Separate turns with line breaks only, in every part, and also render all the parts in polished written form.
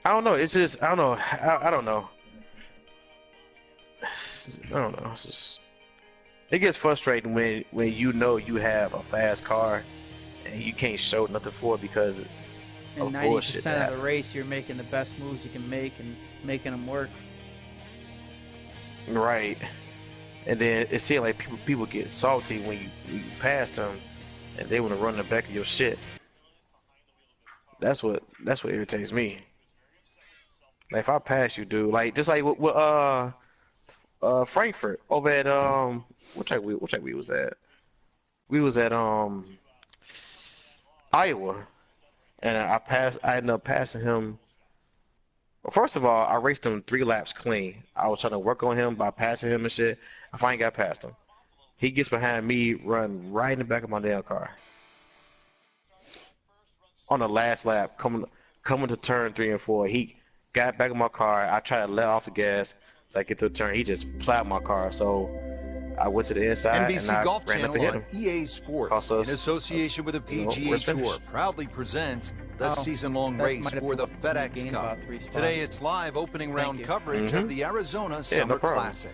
I don't know. It's just I don't know. I don't know. I don't know. It's just it gets frustrating when you know you have a fast car and you can't show nothing for it because
And
of
90%
bullshit.
of the race, you're making the best moves you can make and making them work.
Right. And then it seems like people get salty when you pass them, and they want to run the back of your shit. That's what irritates me. Like if I pass you, dude, like just like with Frankfurt over at what track we was at? We was at Iowa, and I ended up passing him. Well, first of all, I raced him 3 laps clean. I was trying to work on him by passing him and shit. I finally got past him. He gets behind me, run right in the back of my damn car. On the last lap, coming to turn 3 and 4, he got back in my car. I tried to let off the gas so I get to the turn. He just plowed my car. So I went to the inside
NBC
and I
Golf
ran up
Channel
and hit
on
him.
EA Sports, in association with the PGA Tour, proudly presents the season-long race for the FedEx Cup. Today it's live opening round coverage of the Arizona Summer Classic.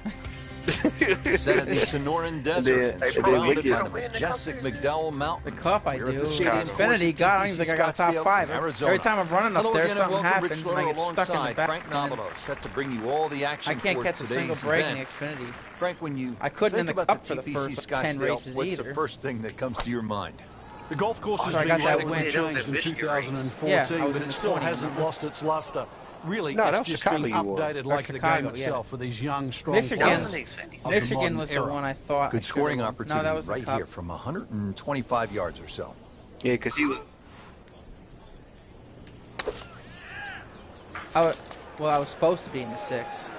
Set in the Sonoran Desert and surrounded by the majestic McDowell Mountains.
The Cup I do.
Xfinity,
God, I don't even think I got a top 5. Every time I'm running up there, something happens and I get stuck in the back.
Frank Novello, set to bring you all the action.
I can't catch a single break in the Xfinity.
Frank, when you
I couldn't in the
think
Cup
about
for the first 10 races
what's
either.
the first thing that comes to your mind?
The golf course has
I
been
got that
radically
win.
changed in 2014, but it still hasn't lost its luster. Really, it's just been updated like the game itself for these young, strong players.
Michigan was the one I thought.
Good scoring opportunity
no, that was
right here from 125 yards or so.
Yeah, because he was.
I was supposed to be in the 6.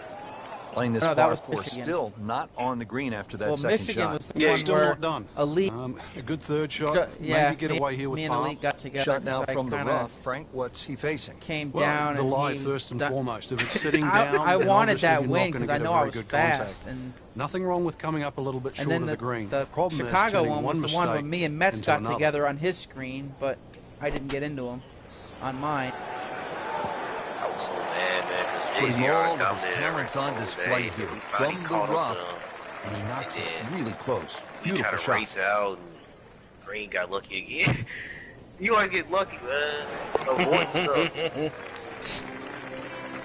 Playing this far course, still not on the green after that second
Michigan
shot.
Was the one
still
where
not done.
Elite,
a good third shot. Maybe get away here with
me and Elite got together.
Shot now from the rough. Frank, what's he facing?
Came down
the
and
lie first and foremost. If it's sitting down,
I wanted that win
because
I know I was fast. And
nothing wrong with coming up a little bit short of the green.
The Chicago one was the one where me and Metz got together on his screen, but I didn't get into him on mine.
I was so mad, man.
Putting all of his talents on display here from the rough, and he knocks it really close. Beautiful shot.
Race out, and Green got lucky again. You always get lucky, man. Avoid stuff.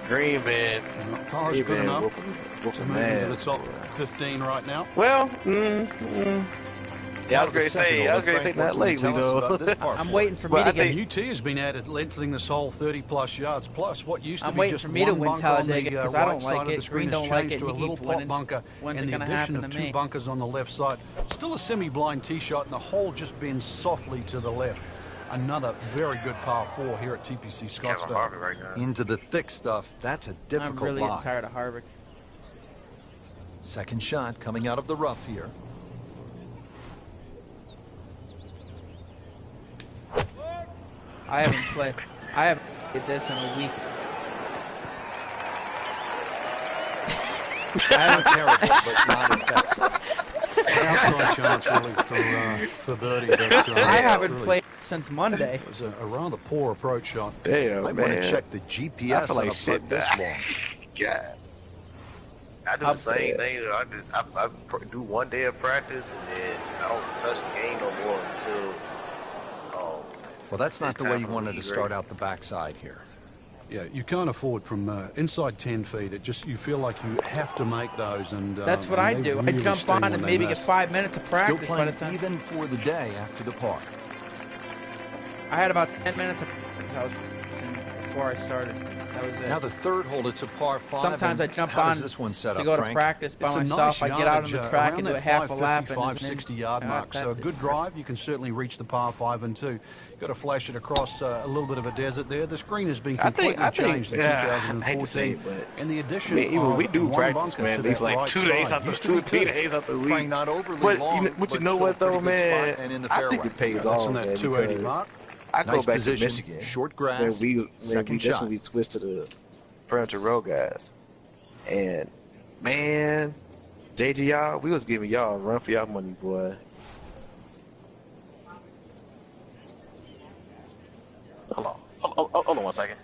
Green, man.
Car's good enough to move into the top 15 right now.
Well, yeah, I was going to say that lately, though.
I'm waiting for me to get...
UT has been added, lengthening this hole 30-plus yards. Plus, what used to be just one
bunker
bunker
Talladega
on the
because I don't
right
like
side of the
it.
screen
Green
has
don't like
changed
it.
to a
He
little
keeps
pot
winning.
bunker,
When's
and
it
the
going to happen
addition
to
of 2
me?
bunkers on the left side. Still a semi-blind tee shot, and the hole just bends softly to the left. Another very good par 4 here at TPC Scottsdale.
Right now.
Into the thick stuff. That's a difficult
I'm really
lie.
tired of Harvick.
Second shot coming out of the rough here.
I haven't played this in a week.
I haven't terrible, but not as best.
Outside chance really for birdie. But,
I haven't played since Monday.
It was a rather poor approach shot.
Damn,
I
man.
want to check the GPS on a putt this long.
God.
I do the same thing. I do 1 day of practice, and then I don't touch the game no more until.
Well, that's not the way you wanted to start out the backside here.
Yeah, you can't afford from inside 10 feet. You feel like you have to make those, and
that's what I do. I jump on and maybe get 5 minutes of practice.
Still playing even for the day after the par.
I had about 10 minutes of practice before I started. That was it.
Now the third hole, it's a par 5.
Sometimes I jump
on
this
one set
to
up,
go to
Frank?
practice by
it's
myself.
Nice
I get out on
yardage,
the track and do a half a lap.
560 yard mark. So a good drive. You can certainly reach the par 5 and 2. Got to flash it across a little bit of a desert there. The screen has been completely changed in 2014.
And
the addition
even we do
one
practice,
bunker
man.
to
These
that
like
right
2 days
side.
after
Used to be
3 days after the week.
Playing not overly
But
long,
you know what though, man?
And in the
I
fairway.
think it pays
That's
off,
in
man.
that 280
because
mark.
I go
Nice
back
position,
to Michigan.
short grass,
That's
shot.
when we switched to the furniture row guys. And man, JG y'all, we was giving y'all a run for y'all money, boy. Hold on 1 second.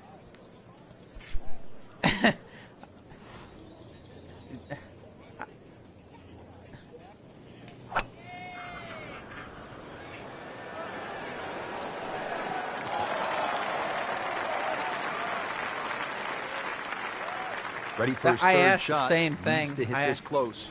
Ready for his
I
third
asked
shot.
the same thing.
Needs to hit this close.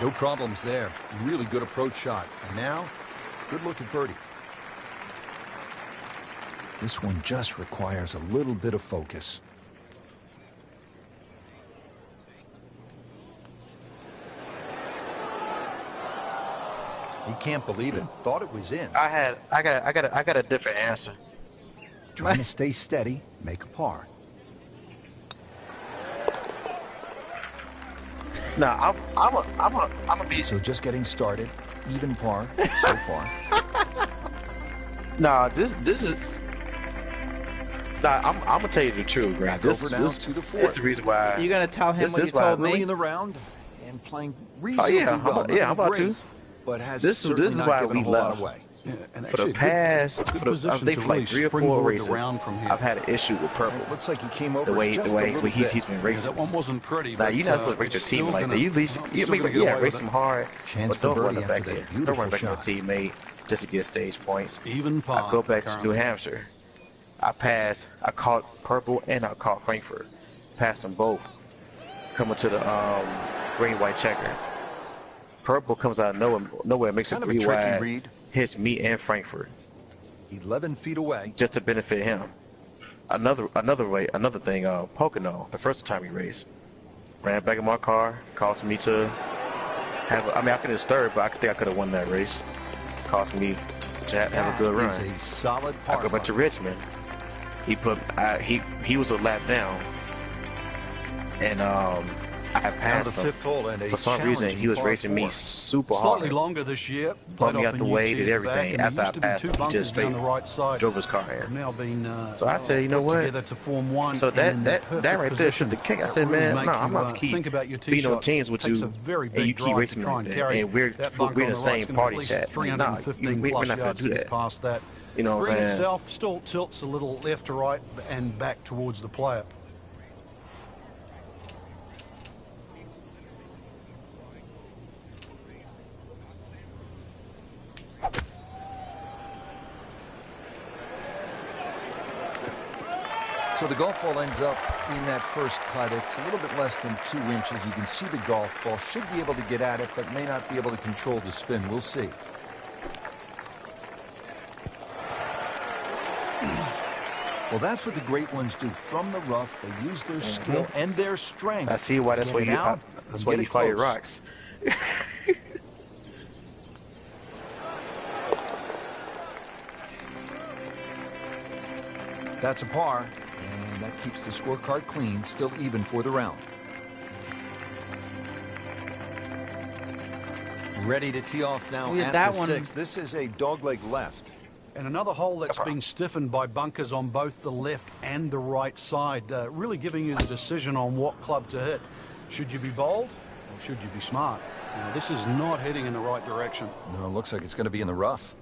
No problems there. Really good approach shot. And now, good look at birdie. This one just requires a little bit of focus. He can't believe it. Thought it was in.
I got a different answer.
Trying to stay steady, make a par.
Nah, I'm a be.
So just getting started, even par so far.
Nah, this is. Nah, I'm gonna tell you the truth, Grant.
Back over now to the fourth.
This is the reason why.
You're gonna tell him what you told me?
Early in the round and playing reasonably well.
How about you?
But has
this is why we left.
Yeah, and
for the past, I think for like 3 or 4 races,
from here.
I've had an issue with purple.
It looks like he came over
the way
he's
been racing.
That one wasn't pretty.
Now you're not supposed to race your team like that. You race them hard, but don't run it back there. Don't run back your teammate just to get stage points.
Even par.
I go back to New Hampshire. I caught purple and I caught Frankfurt. Passed them both. Coming to the green white checker. Purple comes out of nowhere, makes a 3 wide, read. Hits me and Frankfurt.
11 feet away.
Just to benefit him. Another thing, Pocono, the first time he raced, ran back in my car, caused me to have. I finished third, but I think I could have won that race. Cost me to have a good run.
A solid
I go back to Richmond. He was a lap down, and I passed him. For some reason, he was racing me super hard.
Slightly longer this year.
Bumped me out the way, did everything. After I passed him, he just straight drove his car in. So I said, you know what? So that right there should the kick. I said, man, no, I'm not keep being on teams with you, and you keep racing me like that. And we're in the same party chat. Nah, we're not going to do that. You know what I'm saying?
Itself still tilts a little left to right and back towards the player.
So the golf ball ends up in that first cut. It's a little bit less than 2 inches. You can see the golf ball. Should be able to get at it, but may not be able to control the spin. We'll see. Well, that's what the great ones do. From the rough, they use their skill and their strength.
I see why that's why you fire rocks.
That's a par, and that keeps the scorecard clean, still even for the round. Ready to tee off now at the 6th. This is a dogleg left.
And another hole that's been stiffened by bunkers on both the left and the right side, really giving you the decision on what club to hit. Should you be bold or should you be smart? This is not heading in the right direction.
No, it looks like it's going to be in the rough.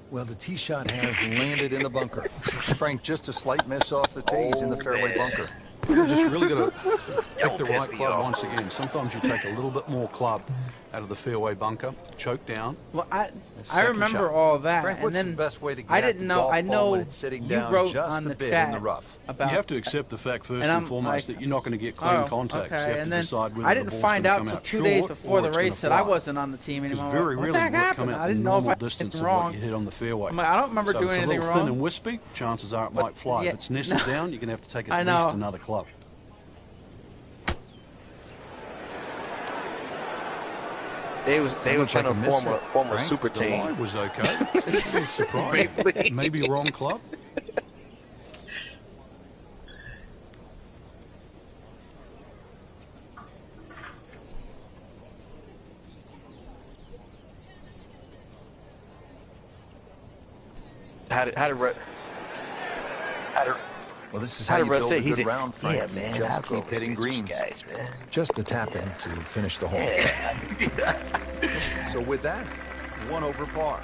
Well, the tee shot has landed in the bunker. Frank, just a slight miss off the tee. He's in the fairway bunker.
You just really got to pick the right club once again. Sometimes you take a little bit more club out of the fairway bunker, choke down.
Well, I remember all that,
Frank,
and then
the best way to get
I didn't know. I know you wrote on the chat
about. You have to accept the fact first and foremost that you're not going to get clean contacts.
Okay.
You have
and
to
then
decide whether
I didn't find out until 2 days before the race that I wasn't on the team anymore.
Very
what the heck happened? I didn't know if I did anything wrong.
You hit on the fairway.
I don't remember doing anything wrong.
Thin and wispy, chances are it might fly. If it's nested down, you're going to have to take at least another club.
They were trying to form a super team.
The line was okay. Surprised. Maybe wrong club.
Well, this is how you build a good round, Frank.
Yeah, man,
just keep hitting greens.
Guys, man.
Just to tap in to finish the hole.
Yeah.
So with that, 1 over par.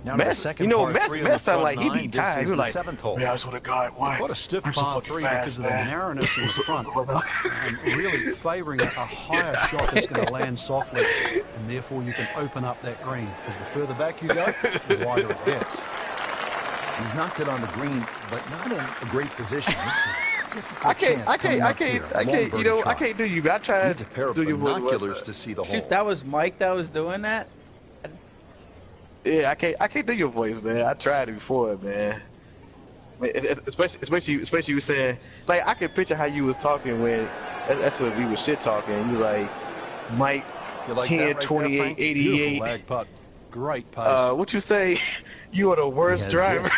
Now to the second
Mess sound like he be tired. He was like,
seventh hole.
Man, I just want a guy. Why?
Quite a stiff par 3 because of the narrowness in the front. Really favouring a higher shot that's going to land softly, and therefore you can open up that green. Because the further back you go, the wider it gets.
He's knocked it on the green, but not in a great position.
I can't do you. I tried
Needs a pair of binoculars to see the hole.
Shoot, that was Mike that was doing that?
Yeah, I can't do your voice, man. I tried it before, man. Especially you saying, like, I can picture how you was talking when that's when we were shit talking. You like Mike,
like
10,
right
28,
there,
88.
Beautiful lag putt. Great pace.
What you say? You are the worst driver.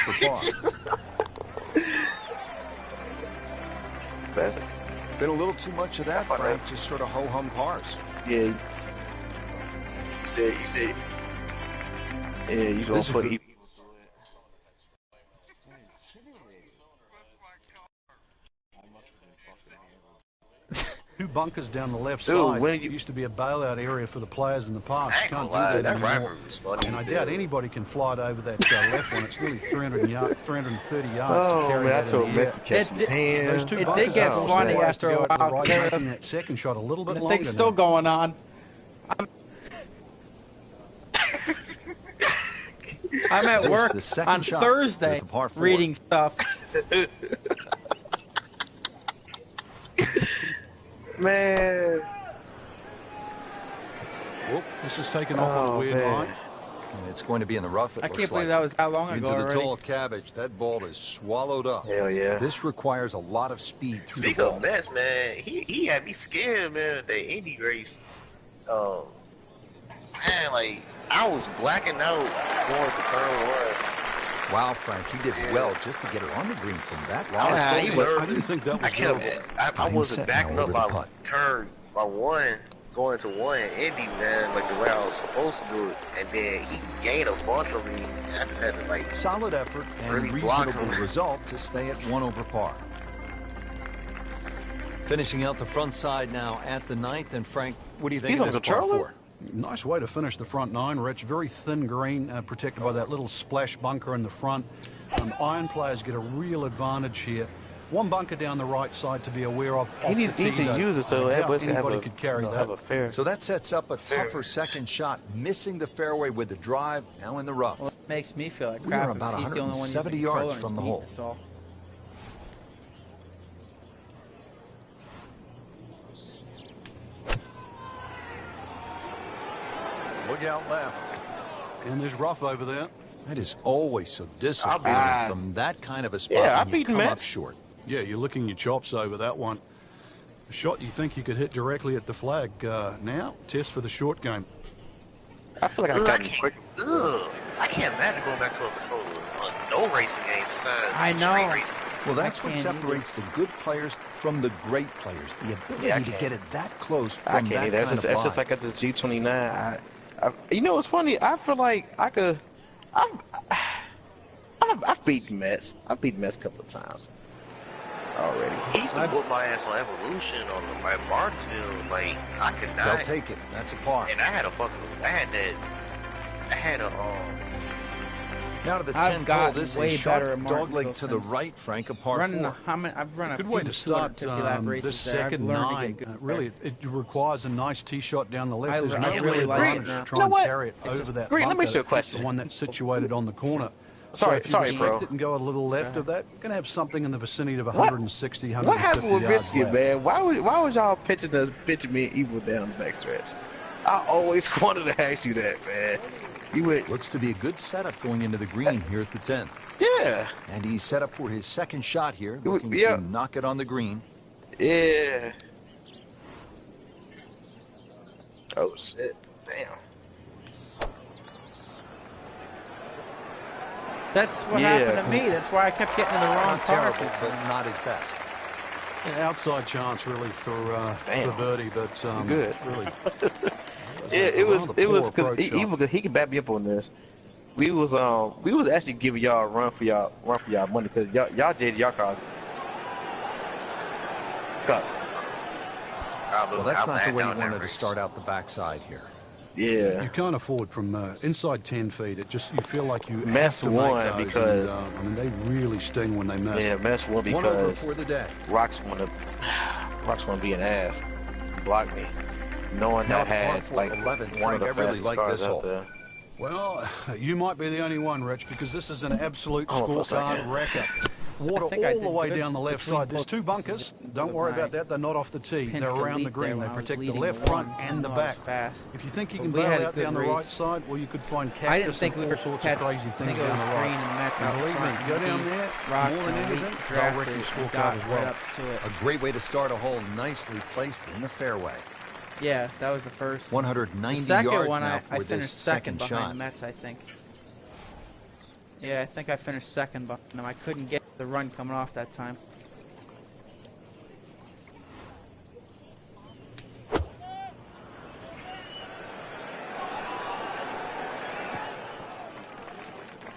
Been a little too much of that, Frank. Just sort of ho-hum pars.
Yeah. You said. Yeah, you gonna put people through
it. 2 bunkers down the left side. It used to be a bailout area for the players in the past. You can't do that anymore. And I doubt anybody can fly it over that left one. It's nearly 330 yards to carry that in the air.
It did get funny after a while.
Making that second shot a little bit longer.
The thing's still going on. I'm at work on Thursday reading stuff.
Man.
Whoop, this is taken off on a weird line.
And it's going to be in the rough.
I can't believe that was that long ago
already. Into the
already.
tall cabbage. That ball is swallowed up.
Hell yeah.
This requires a lot of speed through the ball.
Speaking of Mets, man, he had me scared, man, at the Indy race. Man, like, I was blacking out going to turn 1.
Wow, Frank, he did well just to get it on the green from that line.
I was so nervous.
I didn't think that was
I wasn't backing up by turn by 1, going to 1 Indy, man, like the way I was supposed to do it. And then he gained a bunch of me. I just had to, like,
solid effort and
really
reasonable result to stay at 1 over par. Finishing out the front side now at the 9th. And Frank, what do you think of this par 4?
Nice way to finish the front 9, Rich. Very thin green, protected by that little splash bunker in the front. Iron players get a real advantage here. 1 bunker down the right side to be aware of.
He needs to use it so
anybody could carry that.
So that sets up a tougher second shot, missing the fairway with the drive, now in the rough.
Well, it makes me feel like
We
crap
are about
if he's the only one
170
using
yards from the hole.
So.
Look out left.
And there's rough over there.
That is always so disappointing from that kind of a spot when you come up short.
Yeah, you're licking your chops over that one. A shot you think you could hit directly at the flag. Now, test for the short game.
I feel like
I can't imagine going back to a controller on no racing game besides street racing.
Well, that's what separates the good players from the great players. The ability to get it that close from that kind of
It's just like at this G29. You know what's funny? I feel like I could. I've beaten Mets. I've beaten Mets a couple of times already.
He used to whoop my ass on Evolution on the Barnesville. Like, I could not.
They'll take it. That's a par.
And I had a
now to the 10th hole. This is shot dogleg to the right, Frank, a par 4.
I've run a
good way to start this second 9. Really, it requires a nice tee shot down the left. There's no
really like
to try and carry it over that bunker.
Let me ask you a question.
The one that's situated on the corner.
Sorry,
if you restrict
bro.
it and go a little left of that, you're going to have something in the vicinity of 160, 150
What happened with
yards
Risky,
left.
man? Why was y'all pitching me evil down the backstretch? I always wanted to ask you that, man.
Looks to be a good setup going into the green here at the 10th.
Yeah.
And he's set up for his second shot here, looking to knock it on the green.
Yeah. Oh, shit. Damn.
That's what happened to me. That's why I kept getting in the wrong part.
Terrible, but not his best.
Outside chance, really, for birdie, but
good.
Really.
It was because he can back me up on this. We was actually giving y'all a run for y'all money because y'all jaded y'all cars. Cut.
Well, that's not the way you wanted to start out the backside here.
Yeah.
You can't afford from inside 10 feet. It just, you feel like you
Mess
have to make
one
those,
because
and, I mean, they really sting when they miss.
Yeah, mess one
One over
because
for the day.
Rocks want to be an ass, block me, knowing
Now
I had like
11,
one of the
Frank, I really
fastest
like
cars
this
out
hole.
there.
Well, you might be the only one, Rich, because this is an absolute
Oh, for a
scorecard
second.
wrecker. Water
think I
all the
did
way
good
down the left
between
side. There's
both
two bunkers.
pieces
Don't
of
worry
my
about that. They're not off the tee.
pinched
They're around the
elite
green.
there
They
when I was
protect the
leading
left front
one.
and the
I know I
back.
was fast.
If you think you
But
can
we had
bail
a
out
good
down the
race.
right side, well, you could find
I
cactus
didn't think we
and
were
all sorts
catch,
of crazy
I
things
think it
down
was
the
Green
right.
and Mets
And
out
believe me,
front.
go
and
down
he
there,
Rocks
more than
and
anything,
Elite
they'll wreck
drafted
your
and
scorecard
got
as
right
well.
up to it.
A great way to start a hole, nicely placed in the fairway.
Yeah, that was the first.
190
the second
yards
one,
now
I
for
finished
this
second
second
behind
shot.
Mets, I think. Yeah, I think I finished second behind him. I couldn't get the run coming off that time.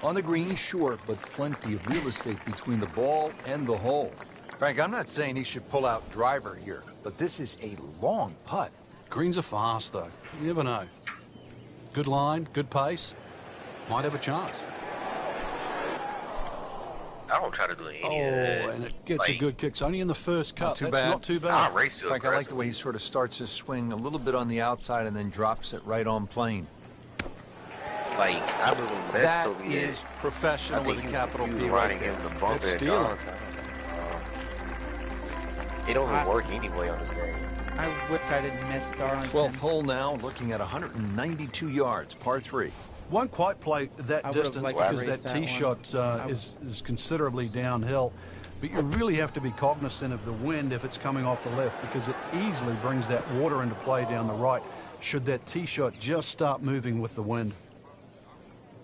On the green, short, but plenty of real estate between the ball and the hole. Frank, I'm not saying he should pull out driver here, but this is a long putt.
Greens are fast, though. You never know. Good line, good pace. Might have a chance.
I don't try to do any
Oh,
of that.
and it gets
Like,
a good kick. It's only in the first cut.
too
That's
bad.
not too bad.
I race too
Frank, I like the way he
aggressively.
sort of starts his swing a little bit on the outside and then drops it right on plane.
Like, I remember when Mess
That
told me
is
that. I
professional
think
with a
he
capital
was
P right
riding
there.
him the bump
That's
at
stealing.
Darlington. It don't even work anyway on this game.
I wish I didn't miss Darlington.
12th hole now, looking at 192 yards, par 3.
Won't quite play that
I would've
distance
liked to
because
race
that
that
tee
one.
shot is considerably downhill. But you really have to be cognizant of the wind if it's coming off the left, because it easily brings that water into play down the right should that tee shot just start moving with the wind.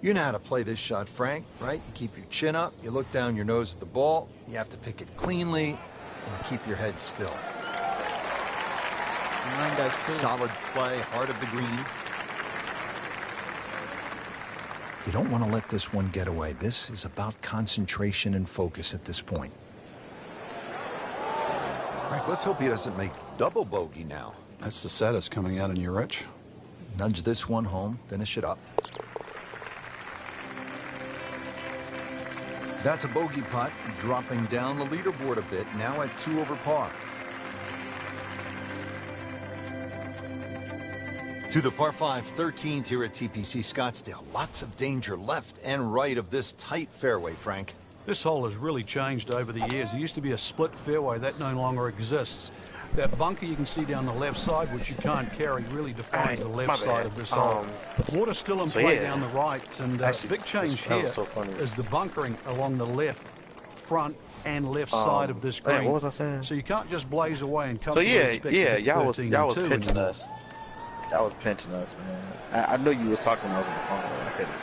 You know how to play this shot, Frank, right? You keep your chin up, you look down your nose at the ball, you have to pick it cleanly, and keep your head still.
Mine does too.
Solid play, heart of the green. You don't want to let this one get away. This is about concentration and focus at this point. Frank, let's hope he doesn't make double bogey now.
That's the saddest coming out in you, Rich.
Nudge this one home, finish it up. That's a bogey putt, dropping down the leaderboard a bit, now at 2 over par. To the par 5 13th here at TPC Scottsdale. Lots of danger left and right of this tight fairway, Frank.
This hole has really changed over the years. There used to be a split fairway. That no longer exists. That bunker you can see down the left side, which you can't carry, really defines the left side of this hole. Water's still in play down the right, and big change here is the bunkering along the left front and left side of this green.
What was I saying?
So you can't just blaze away and come
So
to expect to hit
y'all was
13 and 2
pinching
anymore.
us. Y'all was pinching us, man. I know you was talking when I was on the phone. I couldn't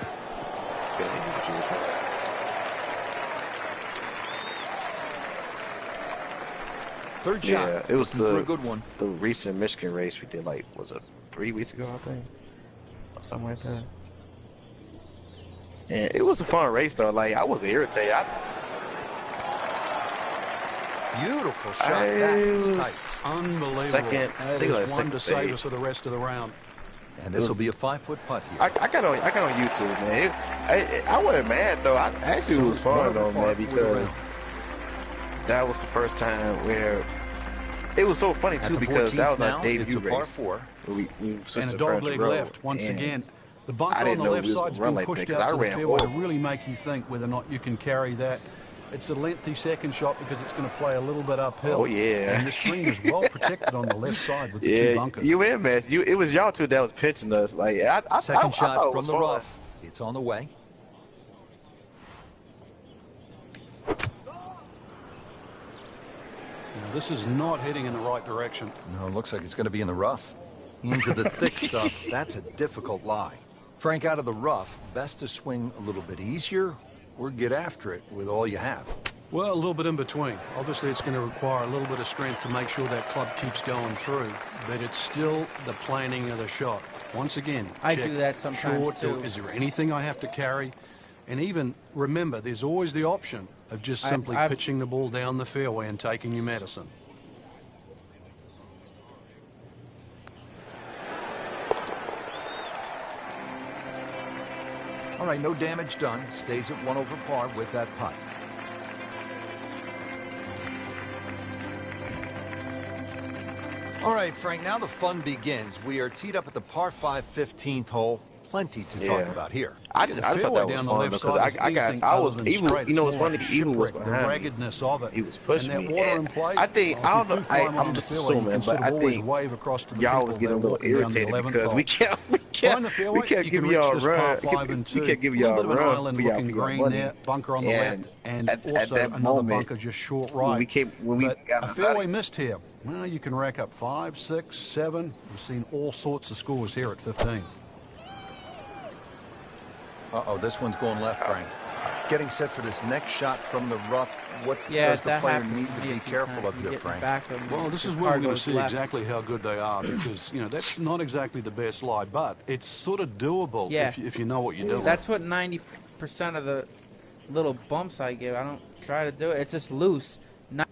hear what you were saying.
Third shot.
Yeah, it was
for a good one.
The recent Michigan race we did, like, was it 3 weeks ago, I think? Or something like that. And it was a fun race, though. Like, I was irritated.
Beautiful shot. That is tight.
Unbelievable.
Second, I
That
think it
is
was
one
second
to save
stage.
us for the rest of the round.
And this will be a 5-foot putt here.
I got on YouTube, man. I wasn't mad, though. Actually, it was fun, though, man, because that was the first time where it was so funny, too, because that was our debut
it's a par
race.
4.
We switched
And a
to
dog
French
leg
Road,
left once
and
again. The bunker
I
on
didn't
the
know
left
we was
side's
gonna run
been
like
pushed
that, 'cause
out
I
to the
ran
fairway to
horrible.
really make you think whether or not you can carry that. It's a lengthy second shot because it's going to play a little bit uphill.
Oh, yeah.
And the screen is well protected on the left side with the two bunkers.
you in, man. It was y'all two that was pitching us. Like, I
Second
thought it
shot
was
from the
fun.
rough. It's on the way.
Now, this is not heading in the right direction.
No, it looks like it's going to be in the rough. Into the thick stuff. That's a difficult lie. Frank, out of the rough, best to swing a little bit easier or get after it with all you have.
Well, a little bit in between. Obviously, it's going to require a little bit of strength to make sure that club keeps going through. But it's still the planning of the shot. Once again,
I
check
do that sometimes,
short,
too.
Is there anything I have to carry? And even, remember, there's always the option of just simply pitching the ball down the fairway and taking your medicine.
All right, no damage done. Stays at 1 over par with that putt. All right, Frank, now the fun begins. We are teed up at the par 5 15th hole. Plenty to talk about here.
I thought that was fun because I was even, you know, it's funny, even was behind me. He was pushing me. And I think, I don't know, I'm just assuming, but I think y'all was getting a little irritated because we kept giving y'all a run. We kept giving y'all a run for y'all money.
Bunker on the left, and also another bunker just short right.
When we got
a fairway missed here. Well, you can rack up 5, 6, 7. We've seen all sorts of scores here at 15.
Uh-oh, this one's going left, Frank. Getting set for this next shot from the rough. What does the player need to be careful of here, Frank?
Well, this is where we're going to see exactly how good they are because, you know, that's not exactly the best lie, but it's sort of doable if you know what you're doing.
That's what 90% of the little bumps I give. I don't try to do it. It's just loose. 90%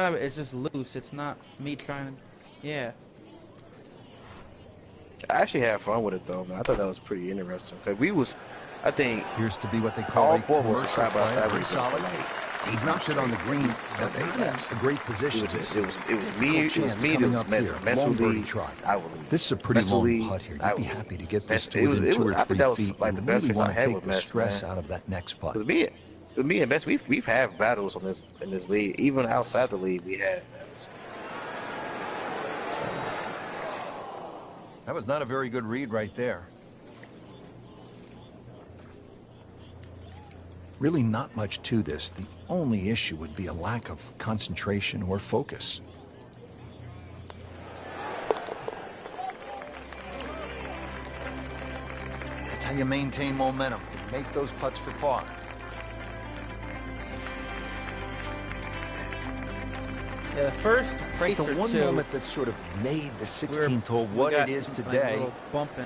of it is just loose. It's not me trying to,
I actually had fun with it, though, man. I thought that was pretty interesting. Because we was, I think,
appears to be what they call
all four was side by side.
Pretty solid. He's knocked it on the green. A great position.
It was me to mess with Lee.
This is a pretty long putt here. You'd be happy to get this to within 2 or 3 feet.
Like the best
really want to take the
Mess,
stress out of that next putt.
With me and Best, we've had battles in this league. Even outside the league, we had battles.
That was not a very good read right there. Really not much to this. The only issue would be a lack of concentration or focus. That's how you maintain momentum. Make those putts for par.
The first race
the one moment that sort of made the 16th hole what it is today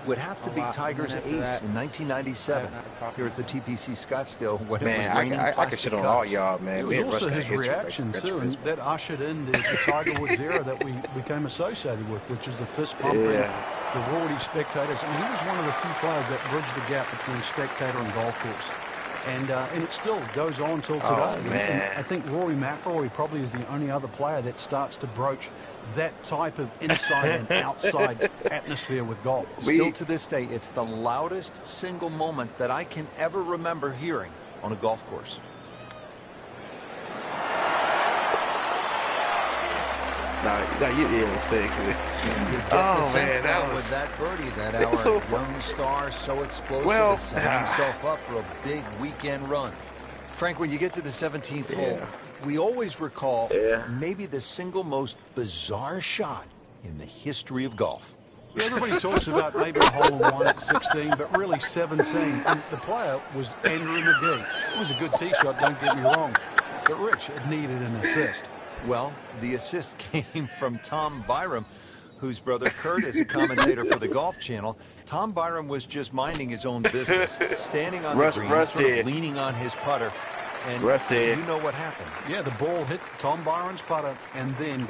would have to be Tiger's ace in 1997 here at the TPC Scottsdale when it was raining
I could shit on all y'all, man.
It was also his reaction, too, and that ushered in the Tiger Woods era that we became associated with, which is the fist pumping, the Rory spectators. And he was one of the few players that bridged the gap between spectator and golf course. And it still goes on till today. And I think Rory McILroy probably is the only other player that starts to broach that type of inside and outside atmosphere with golf.
Still to this day, it's the loudest single moment that I can ever remember hearing on a golf course.
Yeah, 6.
Oh man, that was that birdie that our young star so explosive set himself up for a big weekend run. Frank, when you get to the 17th hole, we always recall maybe the single most bizarre shot in the history of golf.
Yeah, everybody talks about maybe a hole-in-one at 16, but really 17. And the player was Andrew McGee. It was a good tee shot, don't get me wrong. But Rich, it needed an assist.
Well, the assist came from Tom Byram, whose brother Kurt is a commentator for the Golf Channel. Tom Byram was just minding his own business, standing on the green, sort of leaning on his putter. And you know what happened.
Yeah, the ball hit Tom Byram's putter, and then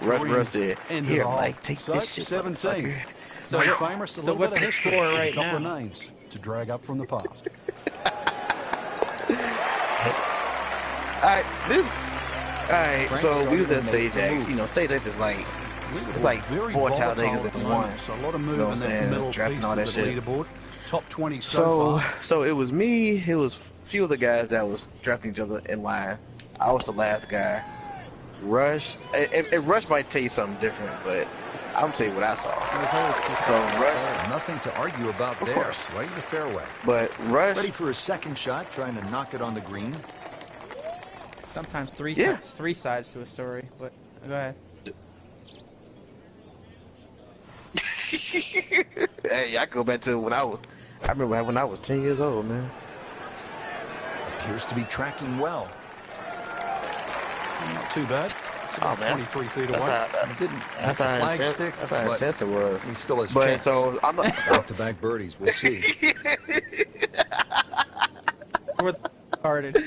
ended the hole.
Take
so,
this shit,
17. So famous, a little bit of history, a couple of names to drag up from the past.
All right, so we was at Stage X. You know, Stage X is like, it's like 4 child niggas in one.
So a lot of movement in that middle piece of the leaderboard. Top 20 so far.
So it was me, it was a few of the guys that was drafting each other in line. I was the last guy. Rush, and Rush might tell you something different, but I'm gonna tell you what I saw. So Rush,
nothing to argue about there.
Course.
Right in the fairway.
But Rush,
ready for a second shot, trying to knock it on the green.
Sometimes three sides to a story, but go ahead.
Hey, I go back to when I remember when I was 10 years old, man.
Appears to be tracking well.
Not too bad. It's about 23 feet away.
That's how intense it was.
He still has a chance.
So I'm not
back-to-back birdies. We'll see.
We're started.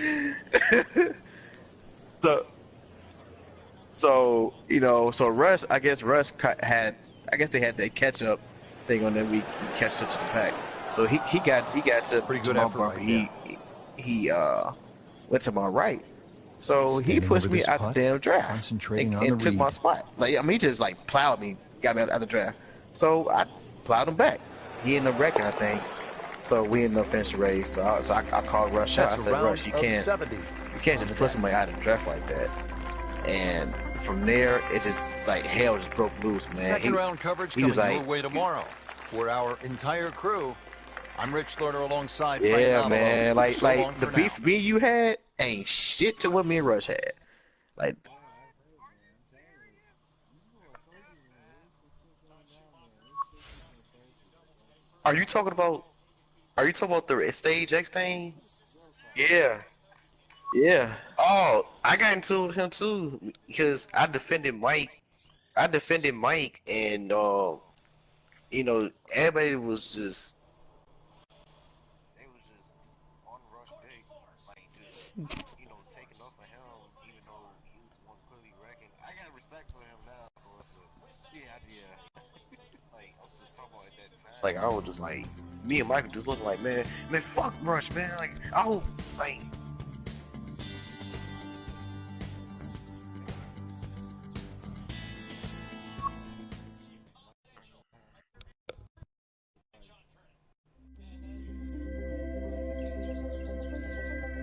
So you know, so Russ, I guess they had that catch-up thing on them. We catch up to the pack. So he got to
pretty good
my
effort
bumper.
right
He went to my right. So he pushed me out the damn draft
concentrating
and took my spot. Like, I mean, he just like plowed me, got me out the draft. So I plowed him back. He ended up wrecking, I think. So we ended up finishing the race. So I called Rush out. I said, Rush, you can't just put somebody out of the draft like that. And from there, it just like hell just broke loose, man.
Second round coverage coming your way tomorrow for our entire crew. I'm Rich Lerner alongside Frank
Yeah, man. Like the beef
now.
me and you had ain't shit to what me and Rush had. Like.
Are you talking about the Stage X thing?
Yeah. Yeah.
Oh, I got into him too because I defended Mike, and you know, everybody was just on Rush big, like just taking off of him, even though he was the one clearly wrecking. I got respect for him now, but yeah. Like I was just talking about at that time. Like I was just like, me and Michael just looking like, man, fuck Rush, man. Like I hope, like.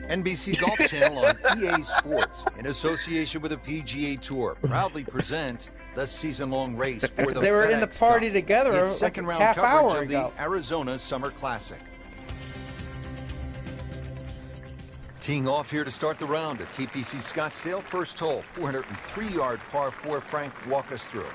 NBC Golf Channel on EA Sports, in association with the PGA Tour, proudly presents the season-long race for the
They were in the
FedEx
party
Cup.
together
It's
like
second round
half
coverage
hour
of
ago.
the Arizona Summer Classic. Teeing off here to start the round at TPC Scottsdale, first hole, 403-yard par 4. Frank, walk us through it.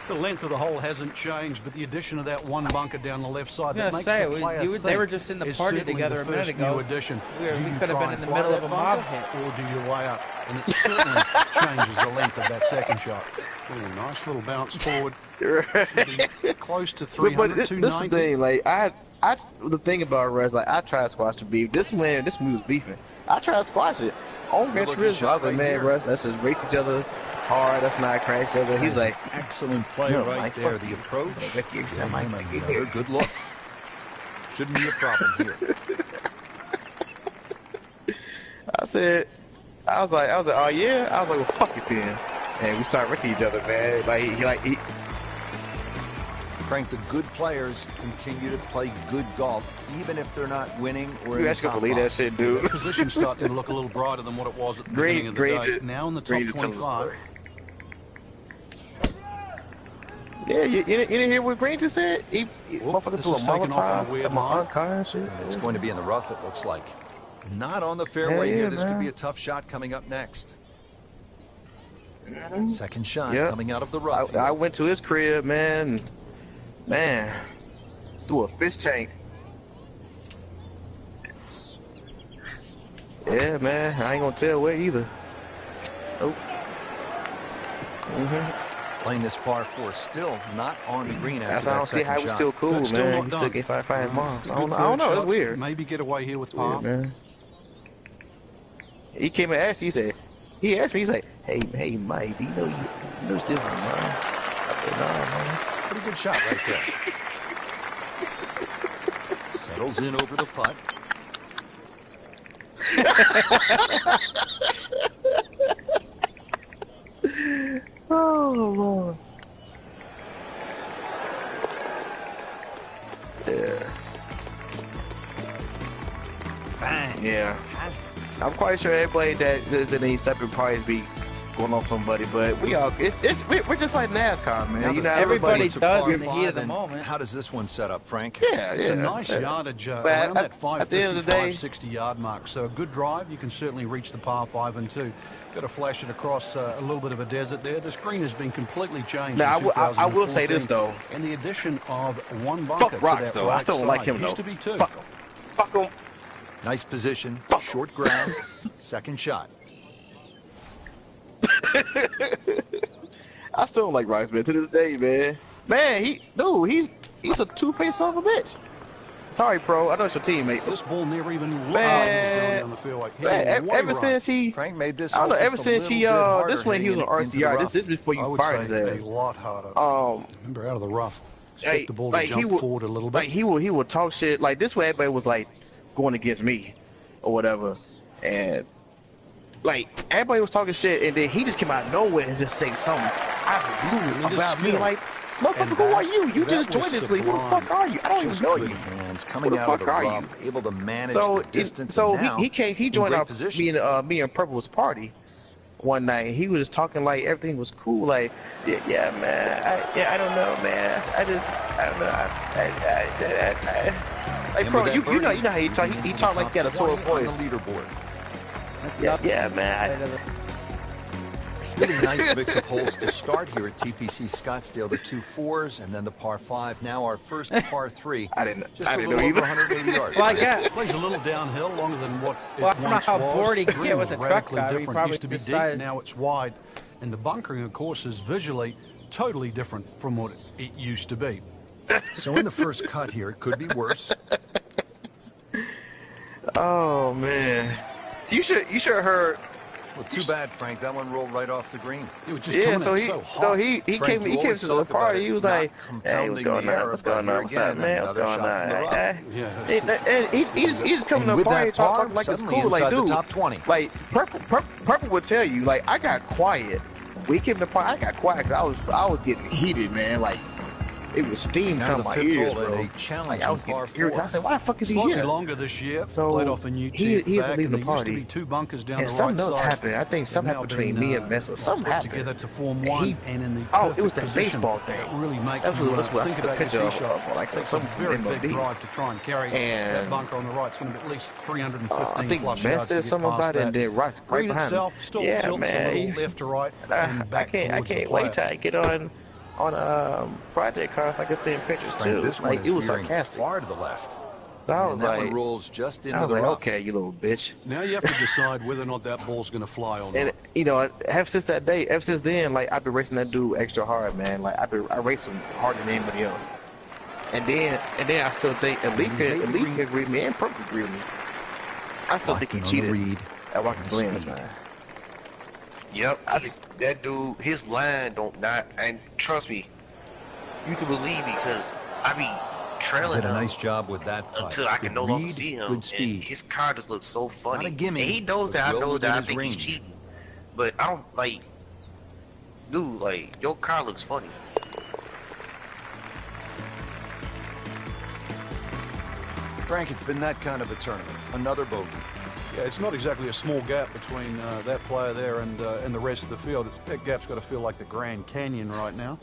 The length of the hole hasn't changed, but the addition of that one bunker down the left side that makes
say,
the player
they were just in the party together a minute ago.
Addition.
We
Do you
could have
try
been in
and
the
fly
middle of
that
a mob
bunker,
hit.
or do you lay up? And it certainly changes the length of that second shot. Ooh, nice little bounce forward. Should be close to 300,
But this is the thing, like the thing about Rush, like I tried to squash the beef. This man was beefing. I tried to squash it. On against Rush, I was like, man, Rush, let's just race each other hard. Let's not crash each other. He's like,
excellent play right there. The approach. Good look. Shouldn't be a problem here.
I was like, oh yeah. I was like, well, fuck it then. And we started wrecking each other, man. He
Frank, the good players continue to play good golf, even if they're not winning or in the top
believe that shit, dude.
The position's starting to look a little brighter than what it was at the beginning of the day. Now in the top 25.
Yeah, you didn't hear what Green just said? He motherfucker threw a Molotov car and shit.
And it's going to be in the rough, it looks like. Not on the fairway here. This could be a tough shot coming up next. Second shot coming out of the rough.
I went to his crib, man. Man, threw a fish tank. Yeah, man, I ain't gonna tell where either. Nope.
Playing this par 4, still not on the green after
that. I don't see how we're still cool, man.
Still
He still get 5 miles. I don't know. It's weird.
Maybe get away here with par.
Man. He came and asked. He asked me. He's like, "Hey, Mike, do you know it's different, man?" I said, "No, man."
Pretty good shot right there. Settles in over the putt.
Oh, Lord. Yeah.
Bang.
Yeah. I'm quite sure everybody that is in these separate parties be going off somebody, but we're just like NASCAR, man.
You know, everybody does in the heat of the moment.
How does this one set up, Frank?
Yeah,
it's a nice yardage around that 550, 560 yard mark. So a good drive, you can certainly reach the par 5 and 2. Got to flash it across a little bit of a desert there. The screen has been completely changed.
Now, I will say this though,
and the addition of one bunker
fuck Rocks though. I still don't like him though.
Used to be 2.
Fuck him.
Nice position, short grass, second shot.
I still don't like Rice, man, to this day, man. Man, he's a two-faced son of a bitch. Sorry, pro. I know it's your teammate.
This ball never even looked down the fairway.
Ever since he,
Frank made this.
I don't know. Ever since he, this when he was on RCR. This is before you fired his ass.
A lot harder. Remember, out of the rough. Expect the ball to jump forward a little bit.
Like he would talk shit like this way. Everybody was like going against me or whatever, and like everybody was talking shit, and then he just came out of nowhere and just saying something out of the blue about me. Like, motherfucker, who are you? You just joined this league. Who the fuck are you? I don't even know you.
Coming
who the fuck are you?
Able to manage the distance.
So he joined me and Purple's party one night. He was just talking like everything was cool. Like, yeah, man. I don't know, man. I don't know. Like, bro, you know how he talk. He talk like that, a sore voice.
Leaderboard.
Yeah, man.
Really nice mix of holes to start here at TPC Scottsdale. The 2 4s and then the par 5. Now our first par 3.
I didn't know
Over
either.
180 yards.
Well, I guess.
Plays a little downhill, longer than what it
Well, I don't know how
was.
bored he can get with the truck
Radically
driver. He
different.
probably
Used to be
decides.
deep, now it's wide. And the bunkering, of course, is visually totally different from what it used to be.
So in the first cut here, it could be worse.
Oh man, you should have heard.
Well, too bad, Frank. That one rolled right off the green.
It was just coming in so hot.
So he
Frank,
came to the party. He was like, "Hey, what's going on? What's going on? What's up, man? What's going on?" And he just coming to the party talking like it's cool. Like, dude,
top 20.
like Purple would tell you, like, I got quiet. When he came to the party, I got quiet because I was getting heated, man. Like, it was steam
Now
coming
the
my
fifth
ears,
hole at
bro.
a challenging
Like, I was
par
getting irritated. I said, "Why the fuck is he
Slightly
here?"
longer this year.
So,
played off a new
he
tee
has to
back,
leave
and
the
there used to
party.
be 2 bunkers down
And
the
something
right
else
side.
happened. I think something
They've
happened
now
between
been,
me and Mesa. Something
put
happened.
together to form one, and in the
Oh, it was
perfect
the
position
baseball thing.
that really make
That's
you
what I
think
took a
about
picture
your
of,
tee shot.
like
Takes
some
a very big
MLB.
drive to try and carry that
And
bunker on the right. It's going to be at least 315
I think
plus
Mess
yards to
said
get
something
past
about it,
that.
and then right
Green
behind
itself
him.
still
Yeah,
tilts a
man.
little left to right and back
I
towards the
can't
player.
wait till I get on project cars. I can see in pictures
Frank,
too.
this one
Like,
is
it was
veering
sarcastic.
far to the left.
So I was
And that
like,
one rolls just into
I was
the
like,
rough.
okay, you little bitch.
Now you have to decide whether or not that ball's going to fly or
And
not.
you know, ever since that day, ever since then, like I've been racing that dude extra hard, man. Like I race him harder than anybody else. And then I still think Elite can agree with me and Purple agree with me. I still think he cheated at Watkins Glen's, man.
Yep, that dude, his line don't not, and trust me, you can believe me because I be trailing
Did a
him
nice job with that putt.
until I can no
Good
longer
read,
see him.
good speed.
And his car just looks so funny.
Not a gimme,
and he knows
but
that I
well
know
within
that I
his
think he's
range.
cheating. But I don't like, dude, like your car looks funny.
Frank, it's been that kind of a tournament. Another bogey.
Yeah, it's not exactly a small gap between that player there and the rest of the field. That gap's got to feel like the Grand Canyon right now.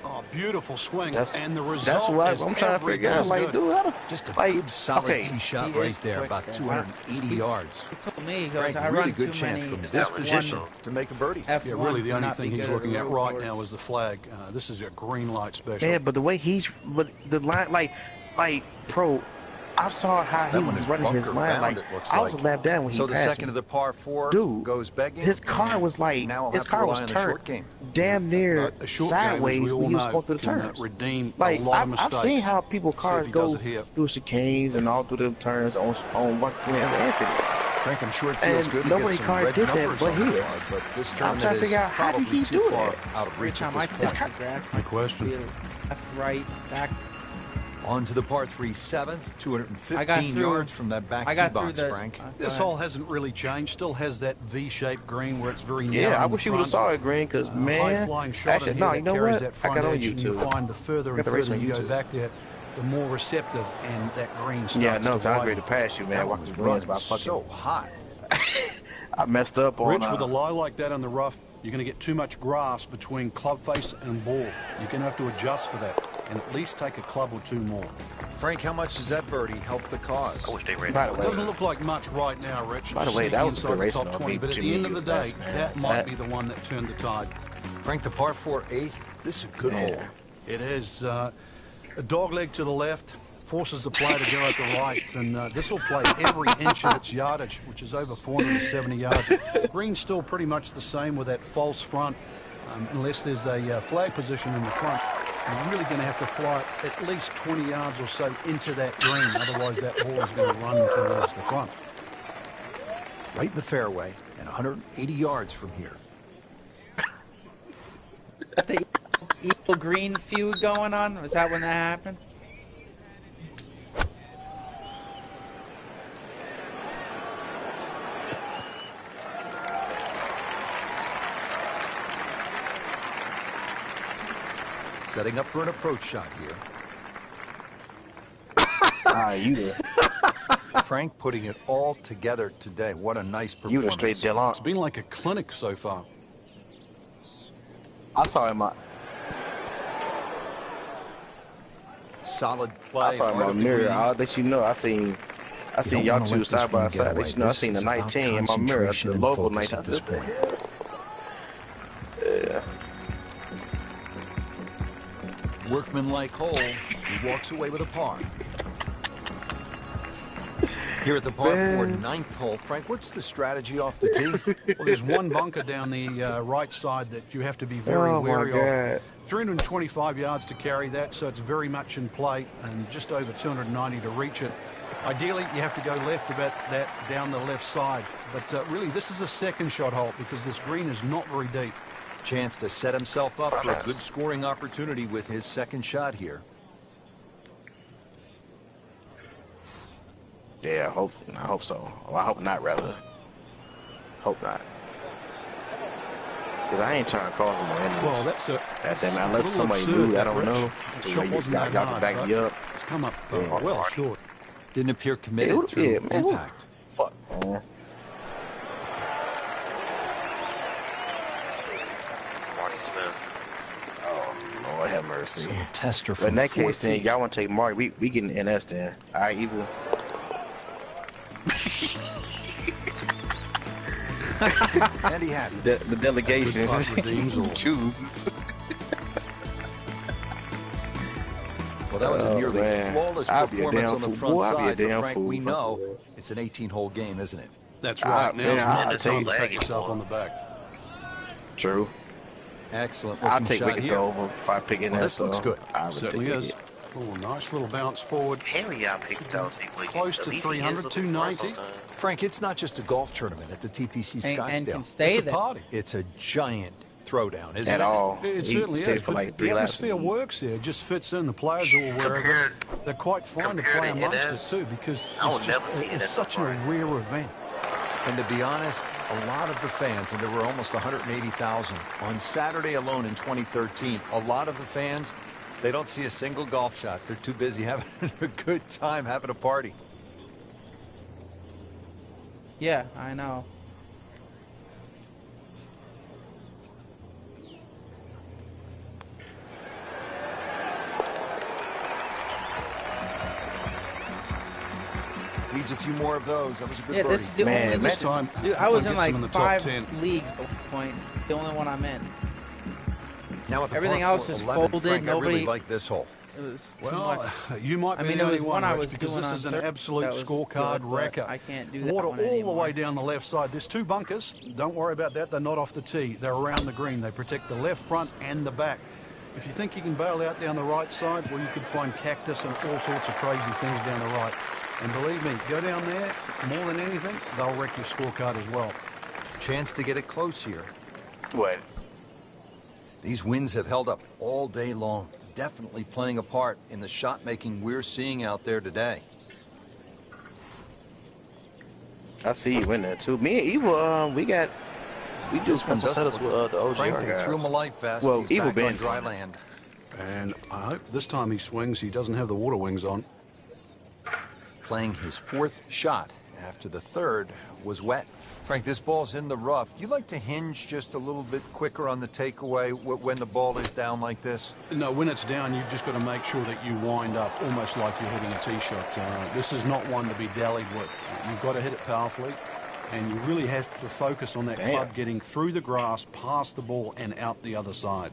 Oh, beautiful swing, and the result
That's what
is
I'm trying to figure out. Like, dude, how the
Just a
like,
good solid
okay.
tee shot
He
right
is
there,
quick
about
there.
280 yards.
He told me, he goes,
Frank,
I
really
run
good
too
chance
many
from this position to make a birdie.
F1
Yeah, really the
to
only
not
thing
be
he's
good
looking
at
at
road
right
course.
now is the flag. This is a green light special.
Man, but the way but the line, like, pro, I saw how
That
he
one
was
is
running his
bunker
line.
bound,
Like,
it looks
I was
like.
a lap down when
So
he
the
passed
second
me.
of the par 4
Dude,
goes begging.
his car was like,
Now we'll
his
have to
car
rely
was
on the
turned
short game.
damn near
A short
sideways
game, as we all
when he was
know,
going through the
can
turns.
redeem
Like,
a lot of
I've
mistakes.
seen how people
See if
cars
he does
go
it here.
through chicanes and all through the turns on Watkins and Anthony.
Frank, I'm sure it feels
And
good to
nobody
get some
car
red
did that
numbers
but
on the
his.
card, but this
I'm trying to
tournament is
figure out how did
probably
he
too
do
far
that?
out of
Every
reach at
time I
this
touch
point.
the grass,
Good question.
left, right, back.
On to the par 3 7th,
I got
215
through-
yards from that back
I
tee
got through
box,
the.
Frank.
This hole hasn't really changed. Still has that V-shaped green where it's very narrow.
Yeah, I
in
wish
the
you would have
front.
saw it, Green, because,
High
man,
flying shot
actually,
in here
no,
that
you know
carries
what?
that
I
front
got on
edge, and you
YouTube.
find the further and
Got the race
further
on
you go
YouTube.
back there, the more receptive and that green starts
Yeah, no,
to
I'm
widen.
ready to pass you, man.
That one
Watkins
was
Glen's
running
about fucking.
so hot.
I messed up on.
Rich, with a lie like that on the rough, you're going to get too much grass between club face and ball. You're going to have to adjust for that and at least take a club or two more.
Frank, how much does that birdie help the cause?
I wish they ran.
By the
It
way,
doesn't look like much right now, Rich.
By the way, that was a
Inside
good
the
race
top
on
20,
me,
but at
Jimmy,
the end of
you
the day,
best, man.
that might be the one that turned the tide.
Frank, the par 4 8th, this is a good
Yeah.
hole.
It is a dog leg to the left, forces the player to go at the right, and this will play every inch of its yardage, which is over 470 yards. Green's still pretty much the same with that false front, unless there's a flag position in the front. You're really going to have to fly at least 20 yards or so into that green, otherwise that ball is going to run towards the front.
Right in the fairway. and 180 yards from here.
The evil green feud going on? Was that when that happened?
Setting up for an approach shot here.
You
Frank putting it all together today. What a nice performance.
You the straight Dylan.
It's been like a clinic so far.
I saw him.
Solid play.
I saw him on mirror. I'll let you know. I seen y'all two side by side. Let you know, I seen the 19 in my mirror. The local 19 at this point. Yeah.
Workman-like hole. He walks away with a par. Here at the par 4 ninth hole, Frank, what's the strategy off the tee?
Well, there's one bunker down the right side that you have to be very wary of. 325 yards to carry that, so it's very much in play, and just over 290 to reach it. Ideally, you have to go left about that down the left side. But really, this is a second shot hole because this green is not very deep.
Chance to set himself up for a good scoring opportunity with his second shot here.
Yeah, I hope so. Well, I hope not, rather. Hope not. Because I ain't trying to cause them more enemies.
Well, that's
unless somebody knew, I don't know. Y'all can back me up.
It's come up well short.
Didn't appear committed through impact.
Fuck, man. Lord have mercy.
So tester
But in that case,
14.
then y'all want to take Mark. We getting NS then. All right, evil.
And he has it.
The delegations choose.
Well, that was a nearly flawless performance on the front side. But Frank, we know
bro.
It's an 18-hole game, isn't it?
That's right. Now it's not the time to pat
you
yourself on the back.
True.
Excellent
I'll
looking
take
shot
wicked
here.
over if I pick it.
Well, this looks good.
Certainly is. Oh, nice little bounce forward.
Hell yeah, I picked out
Close to 300, 290.
Frank, it's not just a golf tournament at the TPC Scottsdale.
And can stay
It's a
there.
party.
It's a giant throwdown, isn't
At
it?
all.
It
He
certainly
stayed
is.
for
But
like 3
the
laps.
atmosphere works there. It just fits in. The players are aware of it. They're quite fine to play amongst it too because it's such a rare event.
And to be honest, a lot of the fans, and there were almost 180,000 on Saturday alone in 2013, a lot of the fans, they don't see a single golf shot. They're too busy having a good time, having a party.
Yeah, I know.
Needs a few more of those. That was a good birdie.
This is the
Man,
only
this
time,
Dude, I was in
gets
like
them in the top
5
10.
leagues at one point. The only one I'm in.
Now with the
Everything
par
else
4
is
11,
folded,
Frank, I really
nobody-
like this hole.
It was too
Well,
much.
you might
I
be
mean,
the
there
only
was
one,
one I
Rich,
was
because
doing
this
on
is an
third
absolute
that was
scorecard
good, but
wrecker.
I can't do that
Water
one
all the
anymore.
way down the left side. There's 2 bunkers. Don't worry about that. They're not off the tee. They're around the green. They protect the left front and the back. If you think you can bail out down the right side, well, you could find cactus and all sorts of crazy things down the right. And believe me, go down there, more than anything, they'll wreck your scorecard as well.
Chance to get it close here.
What?
These winds have held up all day long. Definitely playing a part in the shot making we're seeing out there today.
I see you in there too. Me and Evil, we do
This one
special setups with the OGR
Frank, they
guys.
threw him a light vest.
Well,
He's
Evil
back
been
on dry land.
And I hope this time he swings, he doesn't have the water wings on.
Playing his 4th shot after the 3rd was wet. Frank, this ball's in the rough. You like to hinge just a little bit quicker on the takeaway when the ball is down like this?
No, when it's down, you've just got to make sure that you wind up almost like you're hitting a tee shot. This is not one to be dallied with. You've got to hit it powerfully, and you really have to focus on that club getting through the grass, past the ball, and out the other side.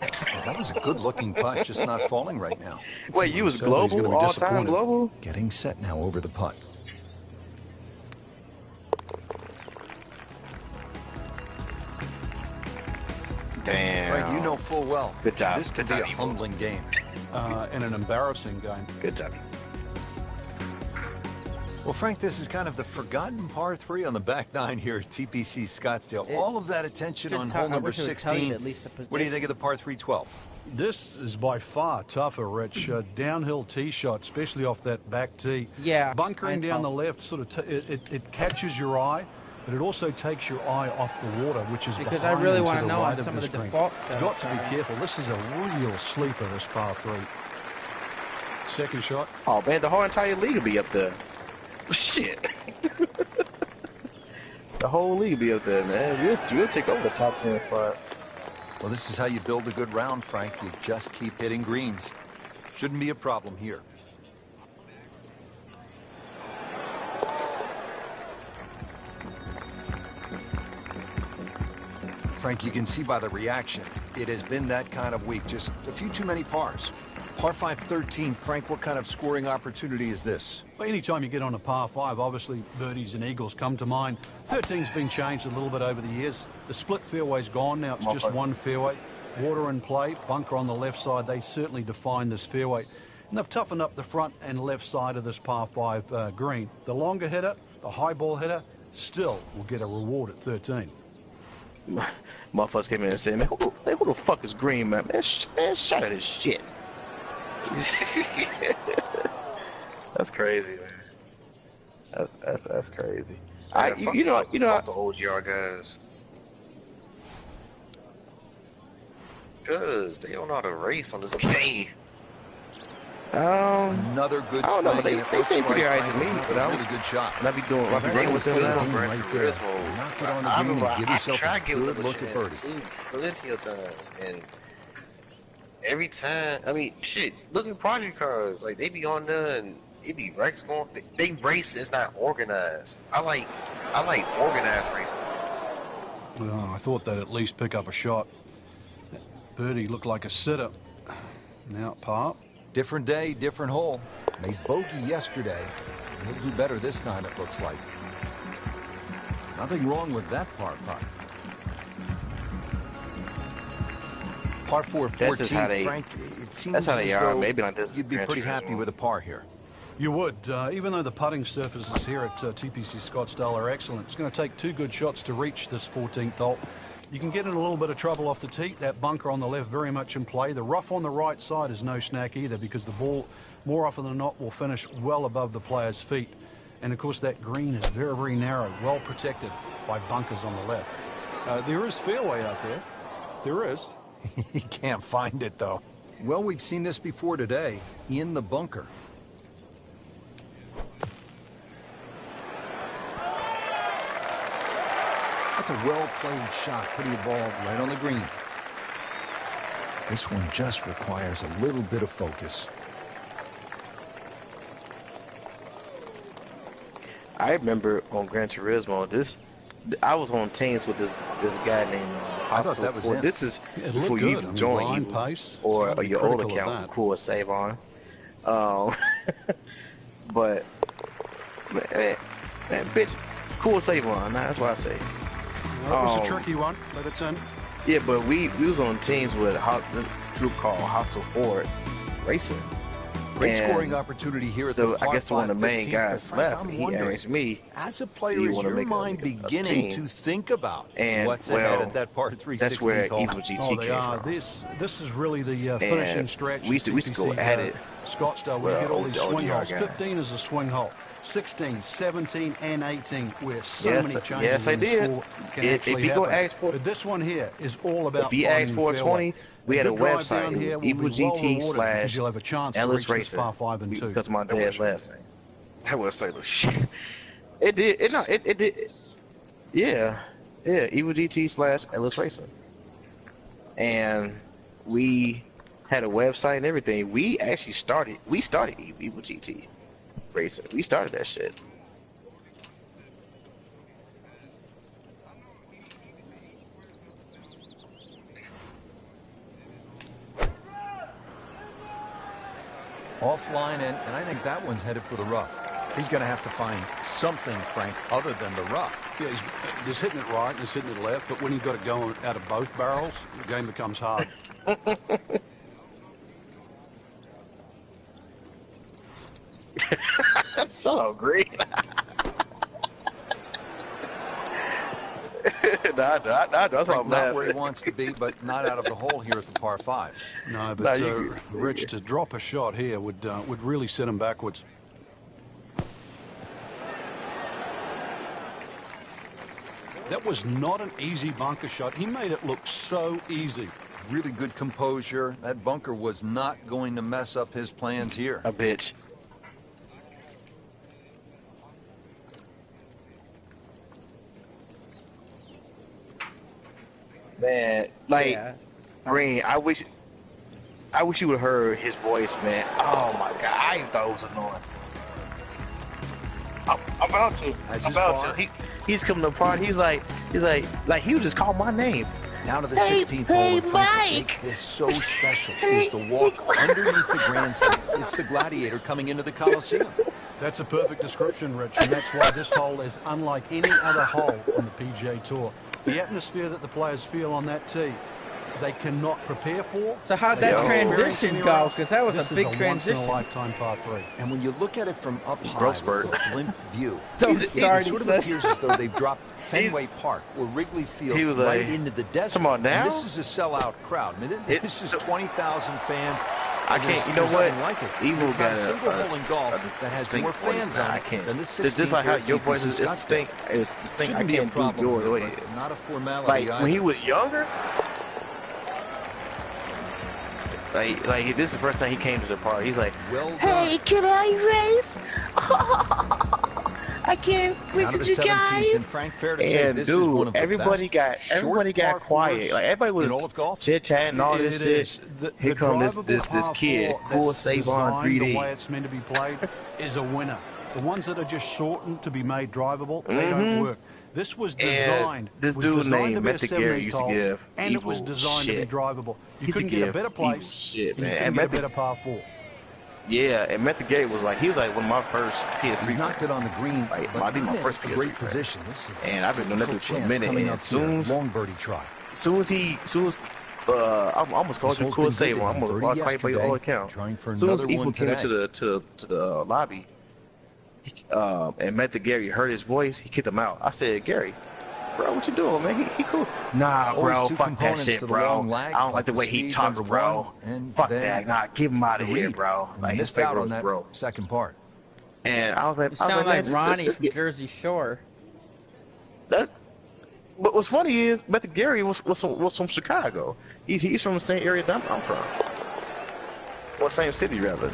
Well, that was a good-looking putt, just not falling right now.
Wait, you was
So he's gonna
global,
be
all-time
disappointed.
global?
Getting set now over the putt.
Damn.
Frank, you know full well.
Good job.
This could be a humbling game.
And an embarrassing game.
Good job.
Well, Frank, this is kind of the forgotten par 3 on the back 9 here at TPC Scottsdale. All of that attention on hole number 16. What do you think of the par 3 12?
This is by far tougher, Rich. Downhill tee shot, especially off that back tee.
Yeah.
Bunkering down the left, sort of, it catches your eye, but it also takes your eye off the water, which is
because
behind
I really
want to
know
right
on some of the
green.
default setups.
Got to be careful. This is a real sleeper, this par 3. Second shot.
Oh man, the whole entire league will be up there. Shit. The whole league will be up there, man. We'll take over the top 10 spot.
Well, this is how you build a good round, Frank. You just keep hitting greens. Shouldn't be a problem here. Frank, you can see by the reaction, it has been that kind of week. Just a few too many pars. Par 5 13, Frank, what kind of scoring opportunity is this?
Well, anytime you get on a par 5, obviously birdies and eagles come to mind. 13's been changed a little bit over the years. The split fairway's gone. Now it's just one fairway. Water in play, bunker on the left side. They certainly define this fairway. And they've toughened up the front and left side of this par 5 green. The longer hitter, the high ball hitter, still will get a reward at 13.
Motherfuckers came in and said, man, who the fuck is Green, man? Man, shut this shit. That's crazy, man. That's crazy.
Yeah,
you know,
fuck the OGR guys. Cause they don't know how to race on this game.
Another good
I don't know,
swing,
but they seem pretty alright to me, but I
really good shot.
And I be running with them now.
Right there. Knock it on the green and give yourself a good look at birdie.
Plenty of times, and every time, I mean, shit. Look at project cars. Like they be on there, and it be wrecks going. They race is not organized. I like organized racing.
Well, I thought they'd at least pick up a shot. Birdie looked like a sitter. Now par.
Different day, different hole. Made bogey yesterday. He'll do better this time, it looks like. Nothing wrong with that par putt. Par 4 14, Frank. It seems
that's how they
as
are.
though
Maybe like this.
You'd be pretty happy with a par here.
You would, even though the putting surfaces here at TPC Scottsdale are excellent. It's going to take 2 good shots to reach this 14th hole. You can get in a little bit of trouble off the tee. That bunker on the left very much in play. The rough on the right side is no snack either, because the ball, more often than not, will finish well above the player's feet. And of course that green is very, very narrow, well protected by bunkers on the left. There is fairway out there. There is.
You can't find it, though. Well, we've seen this before today, in the bunker. That's a well-played shot, putting the ball right on the green. This one just requires a little bit of focus.
I remember on Gran Turismo, I was on teams with this guy named
I thought that was it.
This is before you even join or your old account, Cool Save On. But man, bitch, Cool Save On. That's what I say.
That was a tricky one. Let it in.
Yeah, but we was on teams with this group called Hostile Ford Racing.
Great scoring opportunity here at the
I guess one of the main guys left.
I'm
He asked me,
as a player, is your mind beginning to think about what's ahead at that par 3
that's where Evil GT came
from. This is really the finishing stretch.
We used to go at it.
Scottsdale, we hit all these swing holes. 15 is a swing hole. 16, 17, and 18, where so many changes in the score can actually happen. But this one here is all about
if you asked for 20, we had a website. It was Evil GT / Ellis Racing because of my dad's last name.
That website looks shit.
It did. It did. Yeah. Evil GT / Ellis Racing. And we had a website and everything. We actually started Evil GT Racing. We started that shit.
Offline, and I think that one's headed for the rough. He's going to have to find something, Frank, other than the rough.
Yeah, he's hitting it right, he's hitting it left, but when you've got it going out of both barrels, the game becomes hard.
Shut up, Green. Nah, that's why I'm
not where he wants to be, but not out of the hole here at the par 5.
No, but Rich, to drop a shot here would really set him backwards. That was not an easy bunker shot. He made it look so easy.
Really good composure. That bunker was not going to mess up his plans here.
A bitch. Man, like, Green, I wish you would have heard his voice, man. Oh my God, I thought it was annoying. I'm about to. He's coming to the party. He's like, he would just call my name.
Now to the 16th hole. And Frank, what makes this so special is the walk underneath the grandstand. It's the Gladiator coming into the Coliseum.
That's a perfect description, Rich, and that's why this hole is unlike any other hole on the PGA Tour. The atmosphere that the players feel on that tee, they cannot prepare for.
So how'd that transition go? Because that was a big transition.
Once-in-a-lifetime par 3.
And when you look at it from up high, with a blimp view,
it
sort of appears as though they've dropped Fenway Park or Wrigley Field right into the desert.
Come on now.
And this is a sellout crowd. I mean, this is 20,000 fans.
I can't. You know what?
Like it.
Evil got
a single hole in golf that has more fans on it than the 16th.
Just like how your voice is distinct. It's distinct. I can't do yours the way it is.
Not a formality.
Like when he was younger. Like this is the first time he came to the party. He's like, "Hey, can I race? I can't race with you guys."
And Frank, fair to say, this is one of the
everybody got quiet. Like everybody was chit chatting and all this shit. Here comes this kid, cool Savon 3D.
The way it's meant to be played is a winner. The ones that are just shortened to be made drivable, they don't work. This was designed.
This dude named McILroy used to give
and it was designed to be drivable. You couldn't get a better place.
Shit, man.
You couldn't get a better par 4.
Yeah, and McILroy was like, he was like one of my first PS3.
He's knocked it on the green,
like, I think my first PS3.
Great position. This is
and I've been doing that for a minute. And as soon as
long birdie try.
I almost called you cool Savon. I'm almost quite by your all account. As soon as Equal came into the lobby, and McILroy heard his voice, he kicked him out. I said, Gary, bro, what you doing, man? He cool. Nah, bro, fuck that shit, bro. I don't like the way he talks, bro. Fuck that. Nah, keep him out of here, bro. Like,
missed out on that second part.
And I was like,
you sound like Ronnie from Jersey Shore.
But what's funny is McILroy was from Chicago. He's from the same area that I'm from. Well, same city rather.